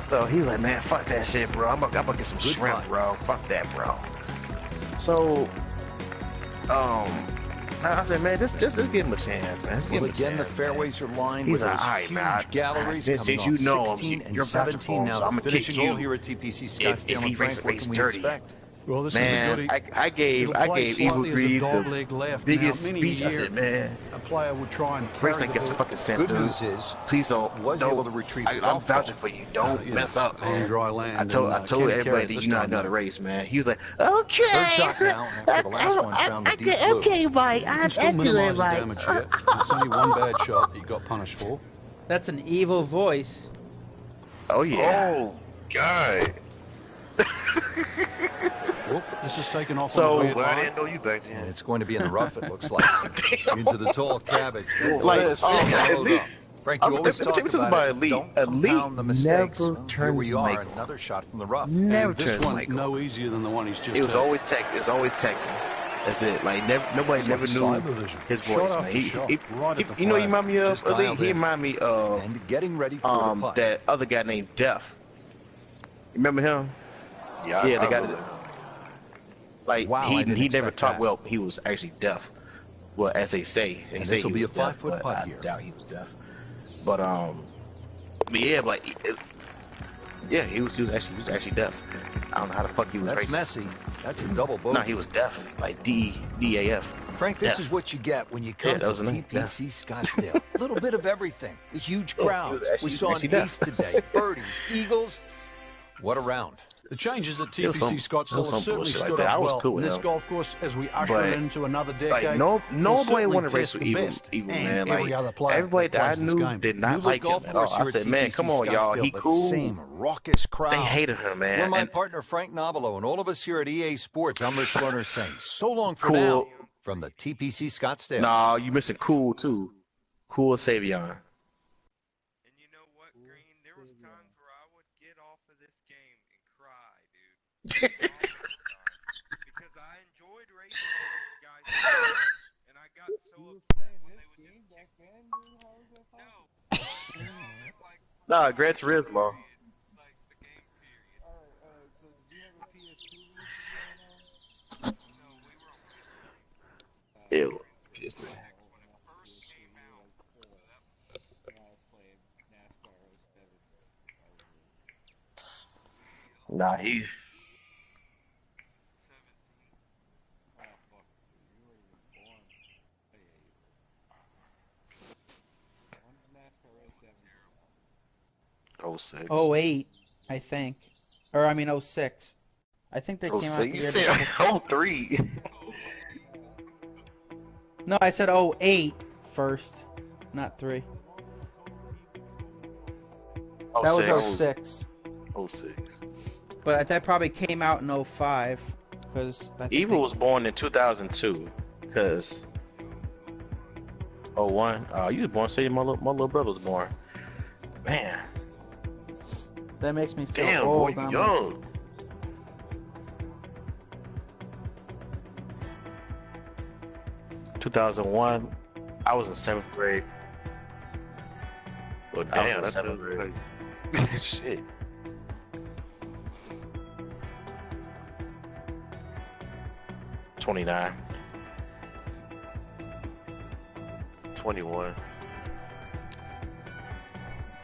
So he was like, man, fuck that shit, bro. I'm gonna get some shrimp, bro. Fuck that, bro. So, I said, man, just give him a chance, man. Just give him a chance,
the fairways are lined
with
those
huge
galleries.
Since you know him,
you're 17 now. I'm finishing hole here at TPC Scottsdale.
If he races
what can we expect?
Well, this
man,
is a goodie.
I gave Eagle Greed the biggest speech. I said, man,
a player would try and
race that gets some fucking sense,
Good
dude.
news is,
please don't
able to retrieve.
I'm vouching for you. Don't mess up, man.
On dry land.
I told everybody that you're not gonna race, man. He was like, okay.
Third shot now after the last one found the deep blue.
Okay, Mike. I'm
still
into
minimize
it,
the
Mike.
damage yet. It's only one bad shot that you got punished for.
That's an evil voice.
Oh yeah.
Oh, God.
Whoop, this is taken off.
So,
on the
I didn't know you back then.
And it's going to be in the rough, it looks like. Into the tall cabbage.
Like,
Frank, you always talk about it.
Elite.
Don't
Elite
compound the mistakes.
never
Well,
turns
here we are,
Michael.
another shot from the rough.
Never
and this
turns
one
Michael.
no easier than the one he's just
It was
had.
always texting. It was always texting. That's it. Like nobody never knew his voice, man. You know, he remind me of Elite. He remind me of
and getting ready for the putt.
that other guy named Def. Remember him?
Yeah,
the guy that. Like
Wow,
he never talked
that.
well. He was actually deaf. Well, as they say. They
And
say
this will
he
be
was
a 5-foot
deaf,
putt
but
here.
I doubt he was deaf. But yeah, like yeah, he was actually deaf. I don't know how the fuck he was
That's
racing.
messy. That's a double bogey.
No, he was deaf. Like DAF.
Frank, this
deaf.
is what you get when you come to TPC Scottsdale. A little bit of everything. The huge crowds. We saw an ace today. Birdies, eagles. What a round.
The changes at
It was
TPC Scottsdale have certainly stood up well
cool
in this
him.
golf course as we usher it into another decade.
Like, nobody wanted to race
test
with
the
evil,
best
man.
and every
Like,
other player
everybody that I
plays this
knew
game.
did not
New
like him
golf
at all.
course
I
here at
said, man,
TPC
come on, y'all. He
Scottsdale, but
cool.
same raucous crowd.
They hated him, man.
For my
And
partner Frank Nobilo and all of us here at EA Sports, I'm Rich Lerner saying so long for
Cool.
now from the TPC Scottsdale.
Nah, you missing Cool too. Cool Savion.
And you know what, Green? There was times where I would get off of this game and cry, dude. Because I enjoyed racing with these guys so much, and I got so upset when they would just kick me. No.
Nah, Gran Turismo.
Like the game period.
So do you have a PS2
No, we were on PS3.
Ew. PS3.
When it first came out,
I was playing NASCAR 07.
Nah, he.
17.
Oh, fuck. You weren't even born. Oh, yeah, When did NASCAR 07?
06.
08, I think. Or, I mean, 06. I think they came out the
You
year
said
before.
03.
No, I said 08 first, not 3. That was 06.
06.
But that probably came out in 05. Because
Evil was born in 2002. Because. 01. You was born, say my little brother was born. Man.
That makes me feel
Damn,
old.
boy,
I'm
you young. 2001, I was in 7th grade.
Well,
I
damn,
was
that's
in 7th grade.
shit.
like 29.
21.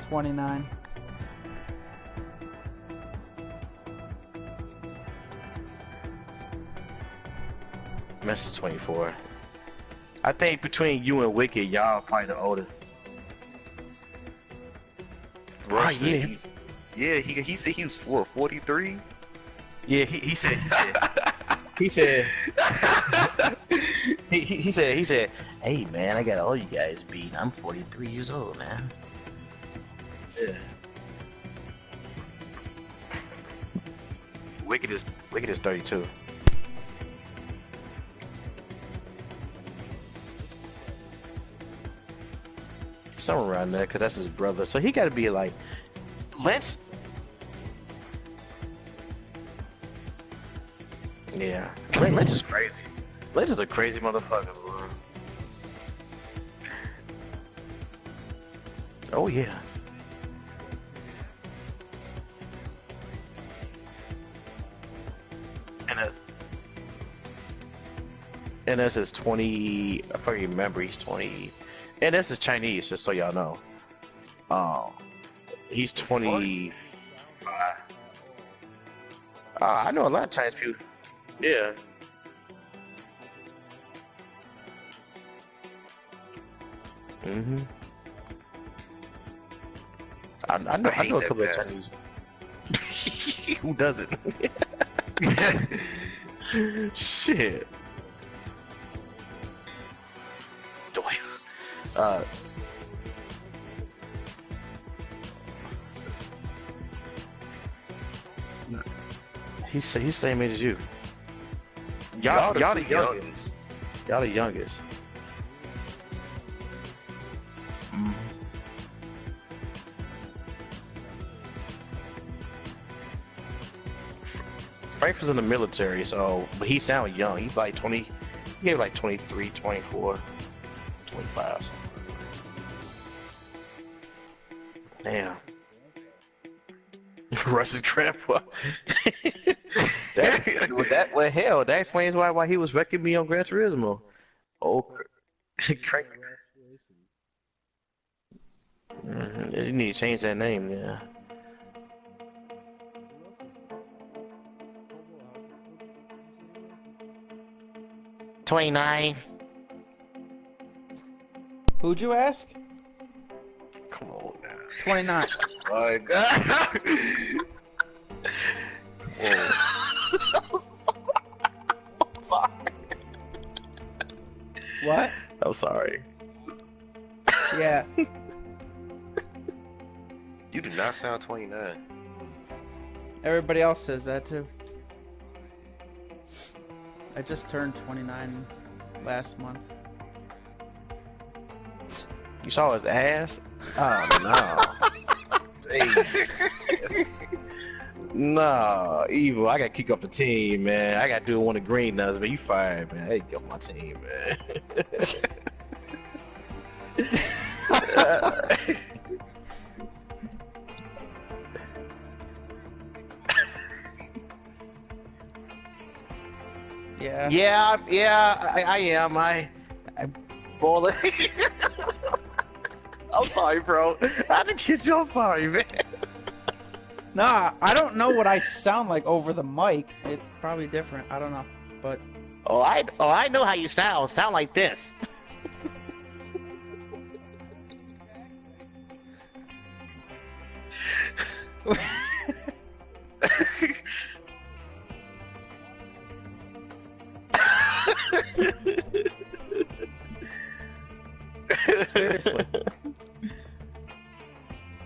29.
Mess is 24. I think between you and Wicked, y'all probably the oldest.
Rush
yeah.
he said he was 43.
Yeah, he said he said he said, hey man, I got all you guys beat. I'm 43 years old, man. Yeah. Wicked is 32. Somewhere around there, cause that's his brother. So he got to be like Lynch. Yeah, Lynch is crazy. Lynch is a crazy motherfucker, bro. Oh yeah. And that's his 20. I can't remember. He's 20. And this is Chinese, just so y'all know. He's 20. I know a lot of Chinese people. Yeah. Mhm. I know a couple of Chinese. Who doesn't? Shit. He's same age as you. Y'all the youngest. Y'all the youngest. Frank was in the military, so but he sounded young. He's like 20. He gave like 23, 24, 25. Damn. Russ's grandpa. Well, hell, that explains why he was wrecking me on Gran Turismo. Oh, crank. You need to change that name, yeah. $29.
Who'd you ask?
Come on now.
29.
My God.
What?
I'm sorry.
Yeah.
You do not sound 29.
Everybody else says that too. I just turned 29 last month.
You saw his ass? Oh no. No, evil. I gotta kick up the team, man. I gotta do one of Green Nuts, man. You fired, man. Hey, get off my team, man.
Yeah.
I am. I'm balling. I'm sorry, bro. I didn't get you. I'm sorry, man.
Nah, I don't know what I sound like over the mic. It's probably different. I don't know, but.
I know how you sound. Sound like this.
Seriously.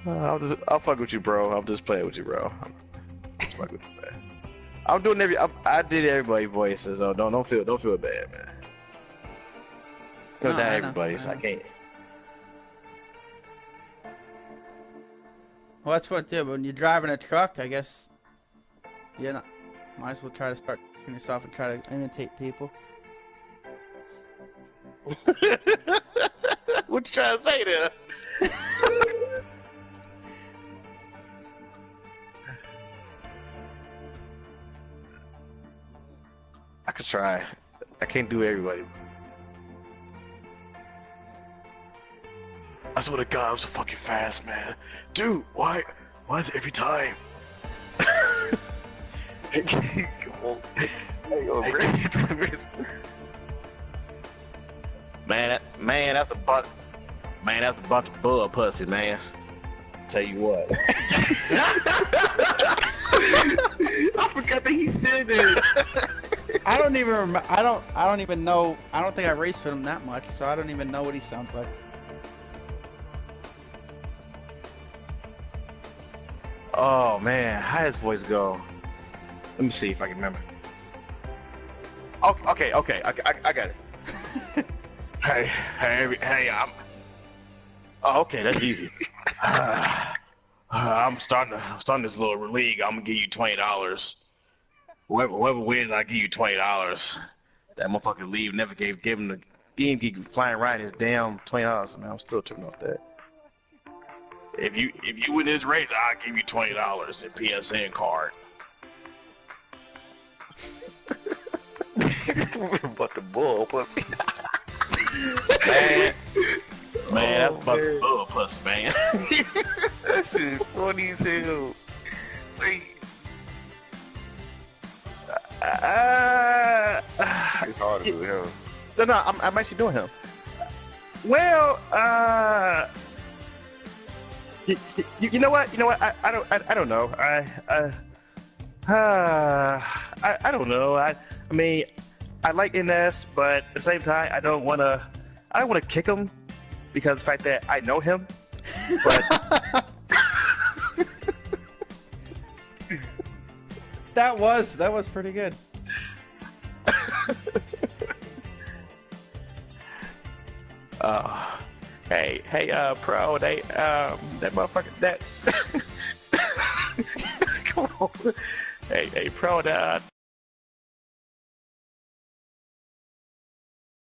I'll fuck with you, bro. I'm just playing with you, bro. I'm fuck with you, man. I'm doing I did everybody's voices, so don't feel bad, man. Not everybody, so I can't.
Well, that's what I do. But when you're driving a truck, I guess might as well try to start yourself and try to imitate people.
What you trying to say there? I could try. I can't do everybody. I swear to God, I'm so fucking fast, man. Dude, why is it every time?
Come on.
Man, that's a bunch. Man, that's a bunch of bull pussy, man. Tell you what. I forgot that he said that.
I don't even remember. I don't even know. I don't think I raced with him that much, so I don't even know what he sounds like.
Oh man, how his voice go? Let me see if I can remember. Okay, I got it. Hey, Oh, okay, that's easy. I'm starting this little league. I'm gonna give you $20. Whoever wins, I give you $20. That motherfucker leave never give him the game. Keep flying right his damn $20. Man, I'm still turning off that. If you win this race, I'll give you $20 in PSN card.
But the bull pussy.
Man, that's fucking bull pussy, man.
That shit funny as hell. Wait. It's hard to do him.
No, I'm actually doing him. Well, you know what? I don't know. I don't know. I mean, I like NS, but at the same time, I don't want to kick him because of the fact that I know him. But
that was pretty good.
Hey, pro, that motherfucker, that. Come on. Hey, pro,